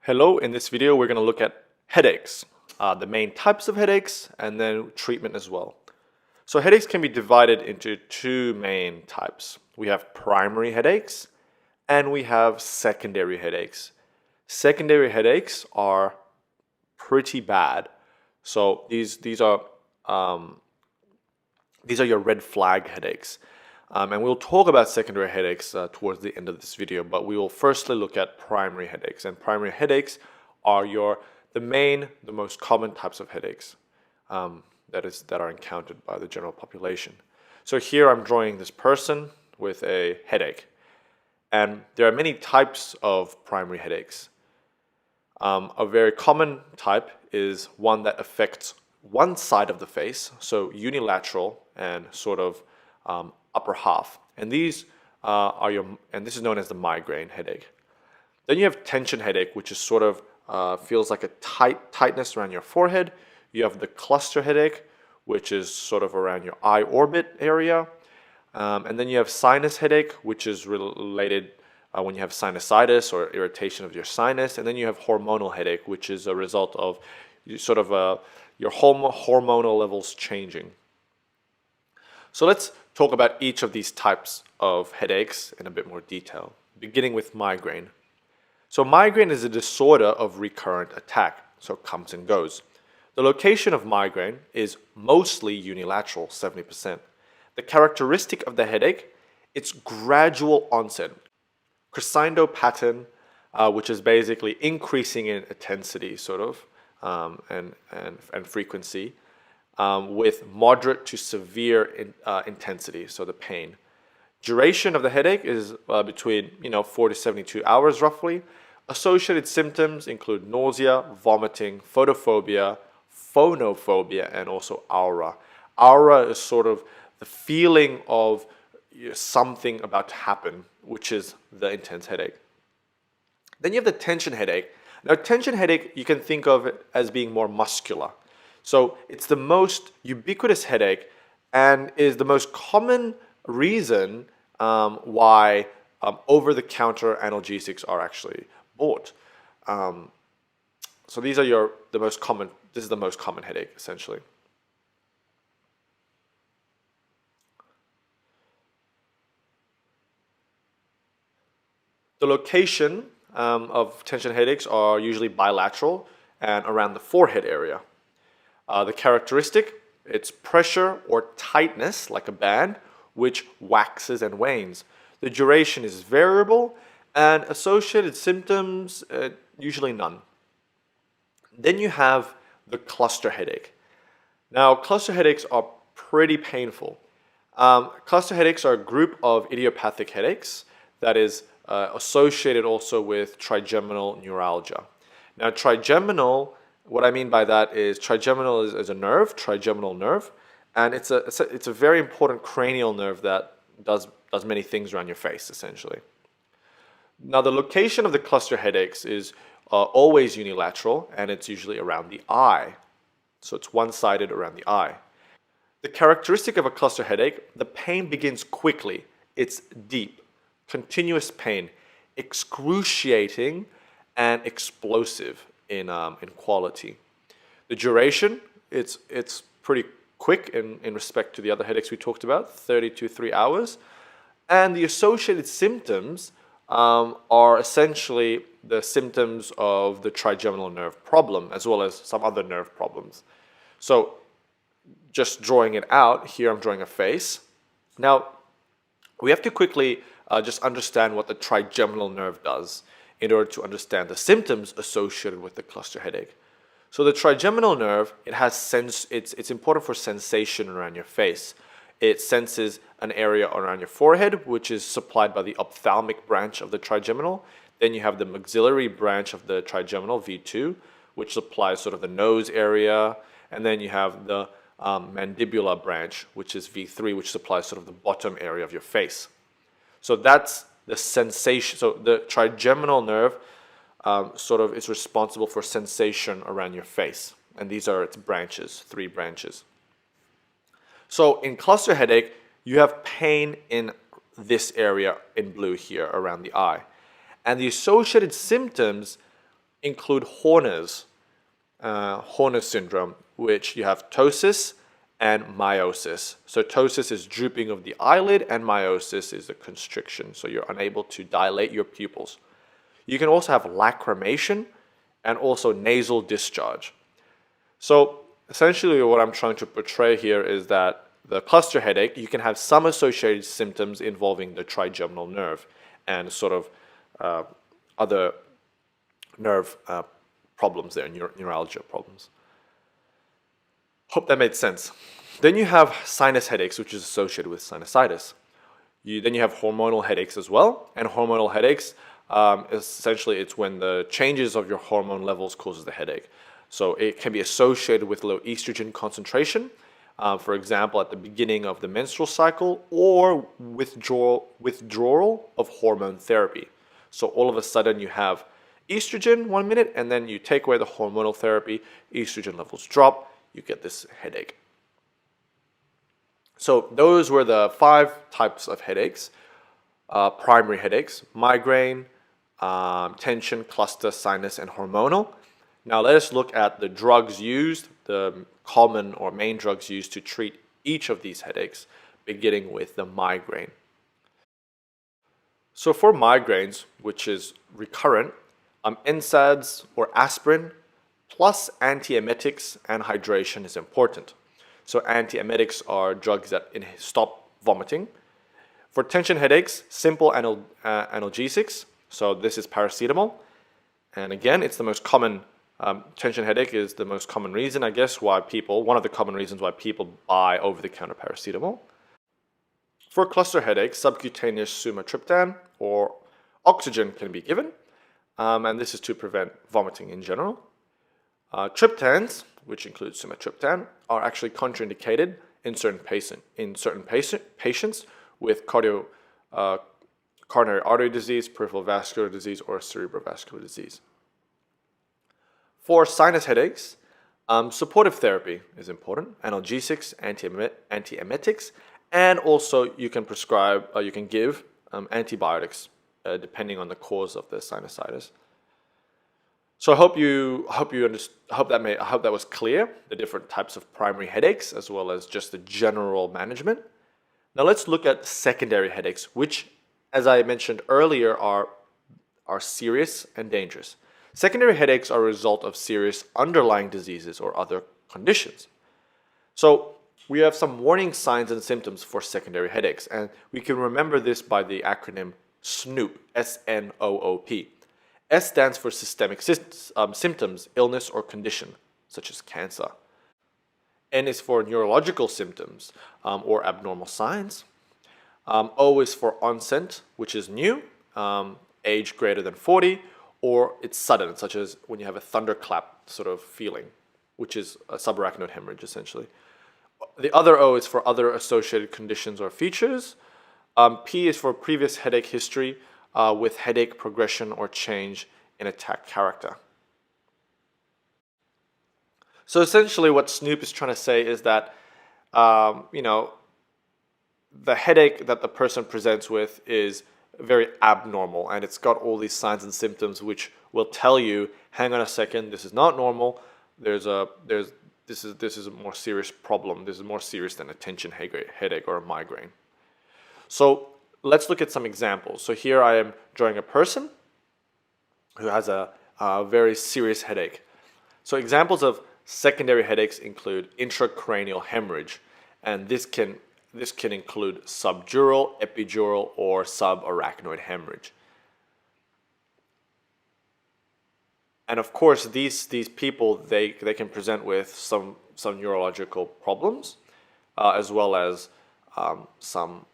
Hello, in this video we're going to look at headaches, the main types of headaches, and then treatment as well. So headaches can be divided into two main types. We have primary headaches and we have secondary headaches. Secondary headaches are pretty bad. So these are your red flag headaches. And we'll talk about secondary headaches towards the end of this video, but we will firstly look at primary headaches. And primary headaches are the most common types of headaches that are encountered by the general population. So here I'm drawing this person with a headache. And there are many types of primary headaches. A very common type is one that affects one side of the face, so unilateral and sort of upper half, and this is known as the migraine headache. Then you have tension headache, which is sort of feels like a tightness around your forehead. You have the cluster headache, which is sort of around your eye orbit area, and then you have sinus headache, which is related when you have sinusitis or irritation of your sinus, and then you have hormonal headache, which is a result of your hormonal levels changing. So let's talk about each of these types of headaches in a bit more detail, beginning with migraine. So migraine is a disorder of recurrent attack, so it comes and goes. The location of migraine is mostly unilateral, 70%. The characteristic of the headache, it's gradual onset, crescendo pattern, which is basically increasing in intensity, and frequency. With moderate to severe intensity, so the pain. Duration of the headache is between 4 to 72 hours roughly. Associated symptoms include nausea, vomiting, photophobia, phonophobia, and also aura. Aura is sort of the feeling of something about to happen, which is the intense headache. Then you have the tension headache. Now, tension headache, you can think of it as being more muscular. So it's the most ubiquitous headache and is the most common reason why over-the-counter analgesics are actually bought. So these are this is the most common headache, essentially. The location of tension headaches are usually bilateral and around the forehead area. The characteristic, it's pressure or tightness, like a band, which waxes and wanes. The duration is variable, and associated symptoms, usually none. Then you have the cluster headache. Now, cluster headaches are pretty painful. Cluster headaches are a group of idiopathic headaches that is associated also with trigeminal neuralgia. Now, what I mean by that is trigeminal is a nerve, trigeminal nerve, and it's a very important cranial nerve that does many things around your face, essentially. Now, the location of the cluster headaches is always unilateral, and it's usually around the eye. So it's one-sided around the eye. The characteristic of a cluster headache, the pain begins quickly. It's deep, continuous pain, excruciating, and explosive in quality. The duration, it's pretty quick in respect to the other headaches we talked about, 30 to 3 hours. And the associated symptoms are essentially the symptoms of the trigeminal nerve problem, as well as some other nerve problems. So just drawing it out, here I'm drawing a face. Now, we have to quickly just understand what the trigeminal nerve does in order to understand the symptoms associated with the cluster headache. So the trigeminal nerve, it's important for sensation around your face. It senses an area around your forehead, which is supplied by the ophthalmic branch of the trigeminal. Then you have the maxillary branch of the trigeminal, V2, which supplies sort of the nose area. And then you have the mandibular branch, which is V3, which supplies sort of the bottom area of your face. So that's the sensation. So the trigeminal nerve is responsible for sensation around your face. And these are its branches, 3 branches. So in cluster headache, you have pain in this area in blue here around the eye. And the associated symptoms include Horner syndrome, which you have ptosis and miosis. So ptosis is drooping of the eyelid and miosis is a constriction, so you're unable to dilate your pupils. You can also have lacrimation and also nasal discharge. So essentially what I'm trying to portray here is that the cluster headache, you can have some associated symptoms involving the trigeminal nerve and sort of other nerve problems there, neuralgia problems. Hope that made sense. Then you have sinus headaches, which is associated with sinusitis. Then you have hormonal headaches as well, and hormonal headaches, essentially it's when the changes of your hormone levels causes the headache. So it can be associated with low estrogen concentration, for example, at the beginning of the menstrual cycle, or withdrawal of hormone therapy. So all of a sudden you have estrogen 1 minute, and then you take away the hormonal therapy, estrogen levels drop, you get this headache. So those were the 5 types of headaches, primary headaches: migraine, tension, cluster, sinus, and hormonal. Now let us look at the drugs used, the common or main drugs used to treat each of these headaches, beginning with the migraine. So for migraines, which is recurrent, NSAIDs or aspirin plus antiemetics and hydration is important. So antiemetics are drugs that stop vomiting. For tension headaches, simple analgesics. So this is paracetamol. And again, it's the most common, tension headache is the most common reason, I guess, one of the common reasons why people buy over-the-counter paracetamol. For cluster headaches, subcutaneous sumatriptan or oxygen can be given. And this is to prevent vomiting in general. Triptans, which include sumatriptan, are actually contraindicated in certain patients with coronary artery disease, peripheral vascular disease, or cerebrovascular disease. For sinus headaches, supportive therapy is important: analgesics, antiemetics, and also you can prescribe, you can give antibiotics depending on the cause of the sinusitis. So I hope that was clear, the different types of primary headaches as well as just the general management. Now let's look at secondary headaches, which, as I mentioned earlier, are serious and dangerous. Secondary headaches are a result of serious underlying diseases or other conditions. So we have some warning signs and symptoms for secondary headaches, and we can remember this by the acronym SNOOP, S-N-O-O-P. S stands for systemic symptoms, illness or condition, such as cancer. N is for neurological symptoms or abnormal signs. O is for onset, which is new, age greater than 40, or it's sudden, such as when you have a thunderclap sort of feeling, which is a subarachnoid hemorrhage essentially. The other O is for other associated conditions or features. P is for previous headache history with headache progression or change in attack character. So essentially what Snoop is trying to say is that, the headache that the person presents with is very abnormal, and it's got all these signs and symptoms which will tell you, hang on a second, this is not normal. This is a more serious problem. This is more serious than a tension headache or a migraine. So let's look at some examples. So here I am drawing a person who has a very serious headache. So examples of secondary headaches include intracranial hemorrhage, and this can include subdural, epidural, or subarachnoid hemorrhage. And of course, these people, they can present with some neurological problems, as well as some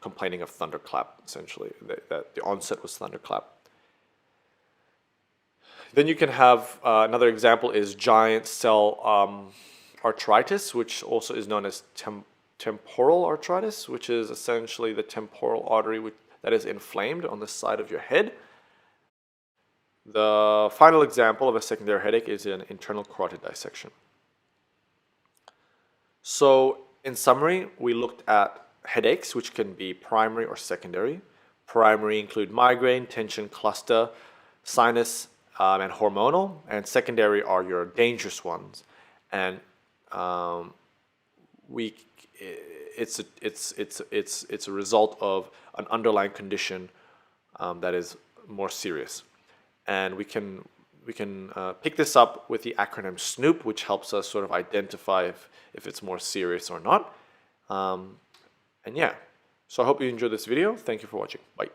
complaining of thunderclap, essentially, that the onset was thunderclap. Then you can have another example is giant cell arteritis, which also is known as temporal arteritis, which is essentially the temporal artery that is inflamed on the side of your head. The final example of a secondary headache is an internal carotid dissection. So in summary, we looked at headaches, which can be primary or secondary. Primary include migraine, tension, cluster, sinus, and hormonal, and secondary are your dangerous ones. And we it's a result of an underlying condition that is more serious. And we can pick this up with the acronym SNOOP, which helps us sort of identify if it's more serious or not. And yeah, so I hope you enjoyed this video. Thank you for watching. Bye.